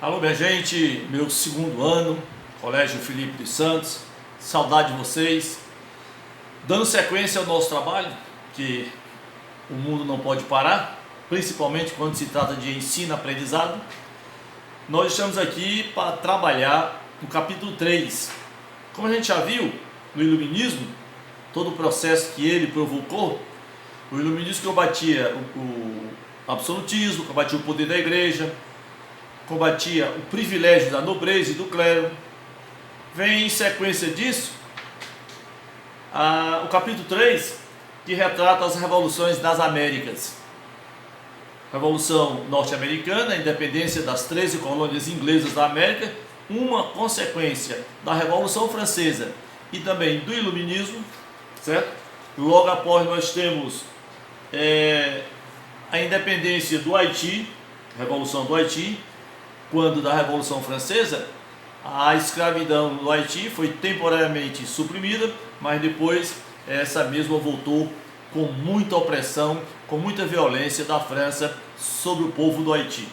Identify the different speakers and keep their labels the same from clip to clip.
Speaker 1: Alô, minha gente, meu segundo ano, Colégio Felipe dos Santos, saudade de vocês. Dando sequência ao nosso trabalho, que o mundo não pode parar, principalmente quando se trata de ensino-aprendizado, nós estamos aqui para trabalhar no capítulo 3. Como a gente já viu no Iluminismo, todo o processo que ele provocou, o Iluminismo combatia o absolutismo, combatia o poder da igreja, combatia o privilégio da nobreza e do clero. Vem em sequência disso o capítulo 3, que retrata as revoluções das Américas. Revolução norte-americana, a independência das 13 colônias inglesas da América, uma consequência da Revolução Francesa e também do Iluminismo, certo? Logo após nós temos a independência do Haiti, Revolução do Haiti. Quando da Revolução Francesa, a escravidão no Haiti foi temporariamente suprimida, mas depois essa mesma voltou com muita opressão, com muita violência da França sobre o povo do Haiti.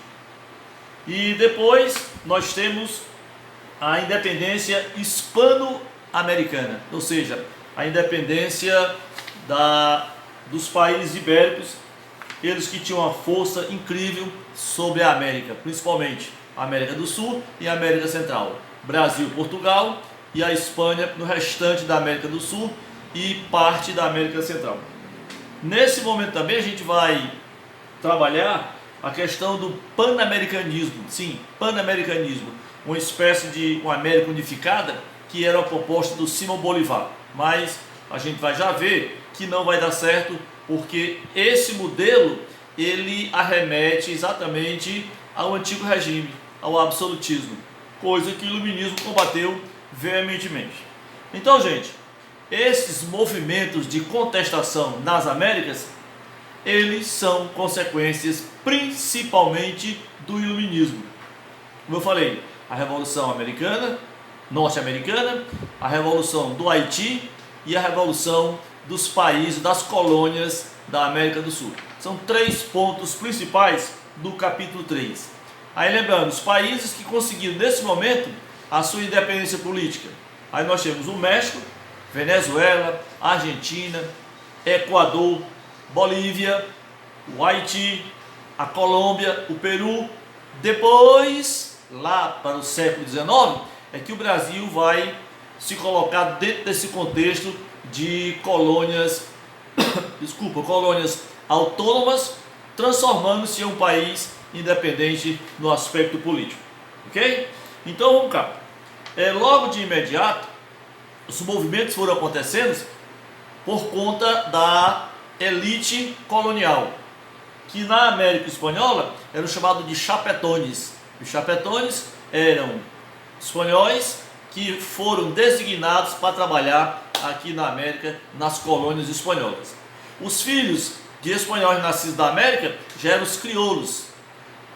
Speaker 1: E depois nós temos a independência hispano-americana, ou seja, a independência dos países ibéricos, eles que tinham uma força incrível sobre a América, principalmente a América do Sul e a América Central, Brasil, Portugal e a Espanha no restante da América do Sul e parte da América Central. Nesse momento também a gente vai trabalhar a questão do panamericanismo, sim, panamericanismo, uma espécie de uma América unificada que era a proposta do Simão Bolívar, mas a gente vai já ver que não vai dar certo, porque esse modelo ele arremete exatamente ao antigo regime, ao absolutismo, coisa que o Iluminismo combateu veementemente. Então, gente, esses movimentos de contestação nas Américas, eles são consequências principalmente do Iluminismo. Como eu falei, a Revolução Americana, norte-americana, a Revolução do Haiti e a Revolução dos países, das colônias da América do Sul. São três pontos principais do capítulo 3. Aí lembrando, os países que conseguiram nesse momento a sua independência política. Aí nós temos o México, Venezuela, Argentina, Equador, Bolívia, o Haiti, a Colômbia, o Peru. Depois, lá para o século XIX, é que o Brasil vai se colocar dentro desse contexto de colônias, colônias autônomas, transformando-se em um país independente no aspecto político, ok? Então vamos cá. Logo de imediato, os movimentos foram acontecendo por conta da elite colonial, que na América Espanhola eram chamados de chapetones. Os chapetones eram espanhóis que foram designados para trabalhar aqui na América, nas colônias espanholas. Os filhos de espanhóis nascidos da América já eram os crioulos.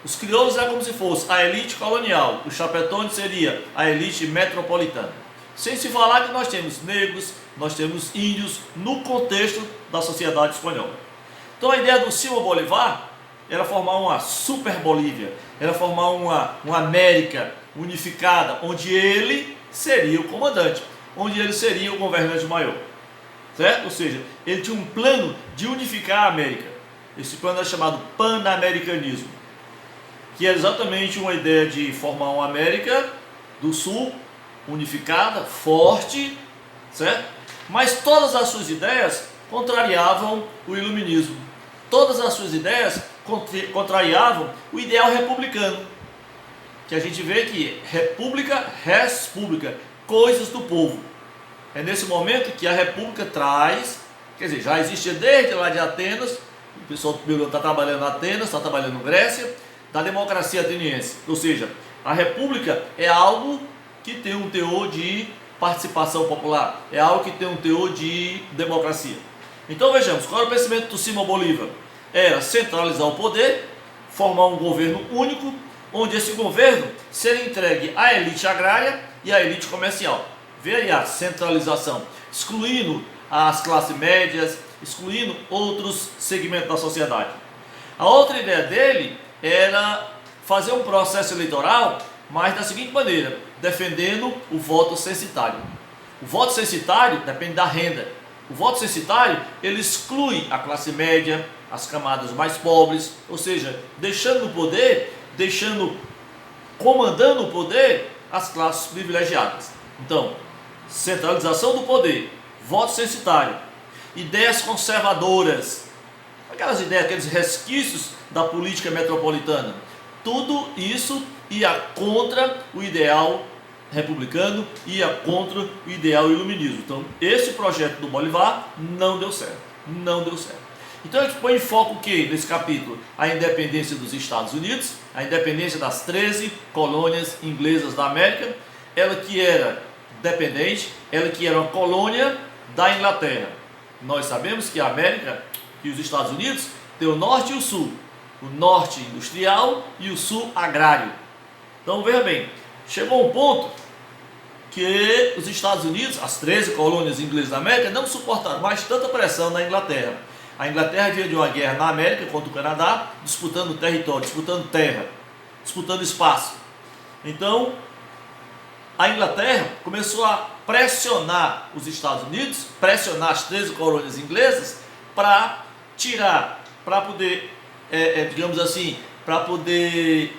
Speaker 1: Os crioulos eram como se fosse a elite colonial, os chapetones seria a elite metropolitana. Sem se falar que nós temos negros, nós temos índios no contexto da sociedade espanhola. Então a ideia do Simão Bolívar era formar uma super Bolívia, era formar uma América unificada, onde ele seria o comandante, onde ele seria o governante maior, certo? Ou seja, ele tinha um plano de unificar a América. Esse plano é chamado panamericanismo, que é exatamente uma ideia de formar uma América do Sul unificada, forte, certo? Mas todas as suas ideias contrariavam o Iluminismo. Todas as suas ideias contrariavam o ideal republicano, que a gente vê que república, res pública, coisas do povo. É nesse momento que a república traz, quer dizer, já existia desde lá de Atenas, o pessoal está trabalhando em Atenas, está trabalhando em Grécia, da democracia ateniense. Ou seja, a república é algo que tem um teor de participação popular, é algo que tem um teor de democracia. Então vejamos, qual era o pensamento do Simão Bolívar? Era centralizar o poder, formar um governo único, onde esse governo seria entregue à elite agrária e à elite comercial. Vê aí a centralização, excluindo as classes médias, excluindo outros segmentos da sociedade. A outra ideia dele era fazer um processo eleitoral, mas da seguinte maneira, defendendo o voto censitário. O voto censitário depende da renda. O voto censitário, ele exclui a classe média, as camadas mais pobres, ou seja, deixando no poder, comandando o poder as classes privilegiadas. Então, centralização do poder, voto censitário, ideias conservadoras, aquelas ideias, aqueles resquícios da política metropolitana, tudo isso ia contra o ideal republicano, ia contra o ideal iluminismo. Então, esse projeto do Bolivar não deu certo, não deu certo. Então, a gente põe em foco o que nesse capítulo? A independência dos Estados Unidos, a independência das 13 colônias inglesas da América, ela que era dependente, ela que era uma colônia da Inglaterra. Nós sabemos que a América e os Estados Unidos tem o norte e o sul, o norte industrial e o sul agrário. Então veja bem, chegou um ponto que os Estados Unidos, as 13 colônias inglesas da América, não suportaram mais tanta pressão na Inglaterra. A Inglaterra vinha de uma guerra na América contra o Canadá, disputando território, disputando terra, disputando espaço. Então, a Inglaterra começou a pressionar os Estados Unidos, pressionar as 13 colônias inglesas para tirar, para poder, digamos assim, para poder,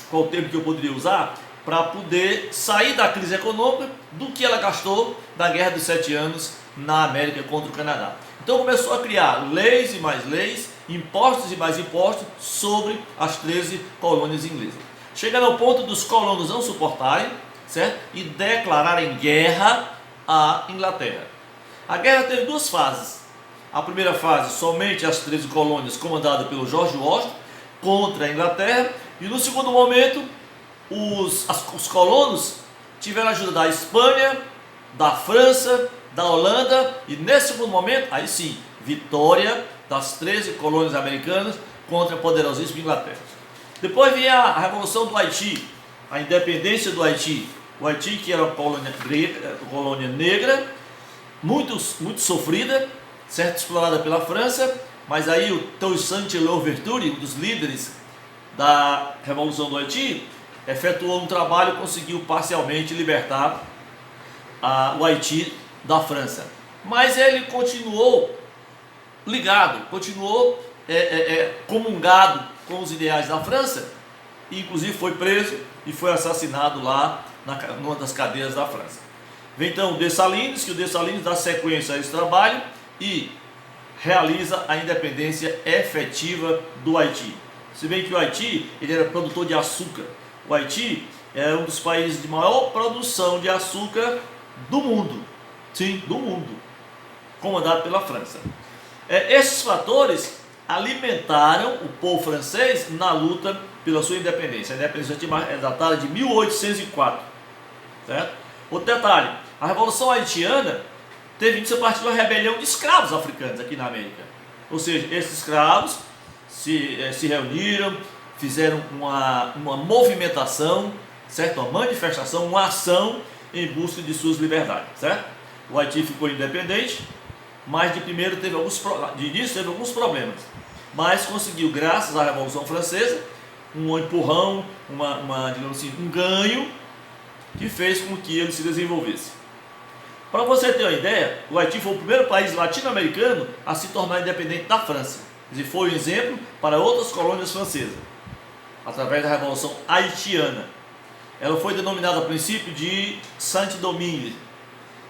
Speaker 1: qual o termo que eu poderia usar? Para poder sair da crise econômica do que ela gastou na Guerra dos 7 Anos na América contra o Canadá. Então começou a criar leis e mais leis, impostos e mais impostos sobre as 13 colônias inglesas. Chegando ao ponto dos colonos não suportarem, certo? E declararem guerra à Inglaterra. A guerra teve duas fases. A primeira fase, somente as 13 colônias comandadas pelo George Washington contra a Inglaterra. E no segundo momento, os colonos tiveram a ajuda da Espanha, da França, da Holanda. E nesse segundo momento, aí sim, vitória das 13 colônias americanas contra a poderosíssima Inglaterra. Depois vinha a Revolução do Haiti, a independência do Haiti. O Haiti, que era uma colônia negra, muito sofrida, certo, explorada pela França, mas aí o Toussaint Louverture, um dos líderes da Revolução do Haiti, efetuou um trabalho e conseguiu parcialmente libertar o Haiti da França. Mas ele continuou ligado, continuou comungado com os ideais da França, e inclusive foi preso e foi assassinado lá numa das cadeias da França. Vem então o Dessalines, que o Dessalines dá sequência a esse trabalho e realiza a independência efetiva do Haiti. Se bem que o Haiti ele era produtor de açúcar. O Haiti é um dos países de maior produção de açúcar do mundo. Sim, do mundo. Comandado pela França. Esses fatores alimentaram o povo francês na luta pela sua independência. A independência é datada de 1804. Certo? Outro detalhe, a Revolução Haitiana teve início a partir de uma rebelião de escravos africanos aqui na América. Ou seja, esses escravos se reuniram, fizeram uma movimentação, certo? Uma manifestação, uma ação em busca de suas liberdades, certo? O Haiti ficou independente, mas de início teve alguns problemas, mas conseguiu, graças à Revolução Francesa, um empurrão, digamos assim, um ganho que fez com que ele se desenvolvesse. Para você ter uma ideia, o Haiti foi o primeiro país latino-americano a se tornar independente da França. E foi um exemplo para outras colônias francesas, através da Revolução Haitiana. Ela foi denominada a princípio de Saint-Domingue.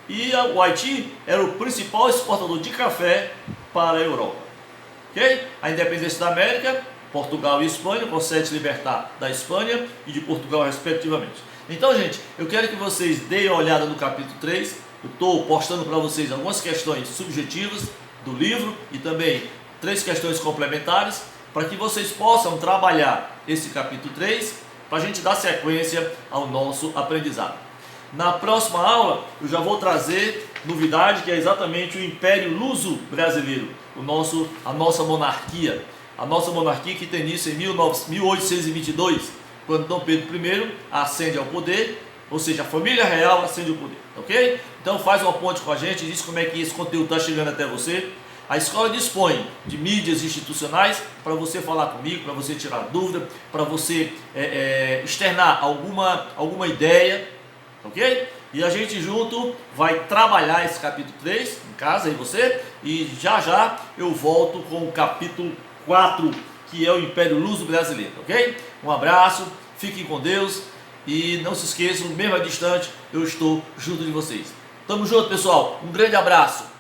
Speaker 1: E o Haiti era o principal exportador de café para a Europa. Okay? A independência da América, Portugal e Espanha conseguem se libertar da Espanha e de Portugal respectivamente. Então, gente, eu quero que vocês deem uma olhada no capítulo 3. Eu estou postando para vocês algumas questões subjetivas do livro e também 3 questões complementares para que vocês possam trabalhar esse capítulo 3 para a gente dar sequência ao nosso aprendizado. Na próxima aula eu já vou trazer novidade, que é exatamente o Império Luso Brasileiro, a nossa monarquia. A nossa monarquia que tem início em 1822, quando Dom Pedro I ascende ao poder, ou seja, a família real ascende ao poder, ok? Então faz uma ponte com a gente, diz como é que esse conteúdo está chegando até você. A escola dispõe de mídias institucionais para você falar comigo, para você tirar dúvida, para você externar alguma ideia, ok? E a gente junto vai trabalhar esse capítulo 3 em casa, aí você, e já já eu volto com o capítulo 4, que é o Império Luso Brasileiro, ok? Um abraço, fiquem com Deus e não se esqueçam, mesmo a distante, eu estou junto de vocês. Tamo junto, pessoal, um grande abraço.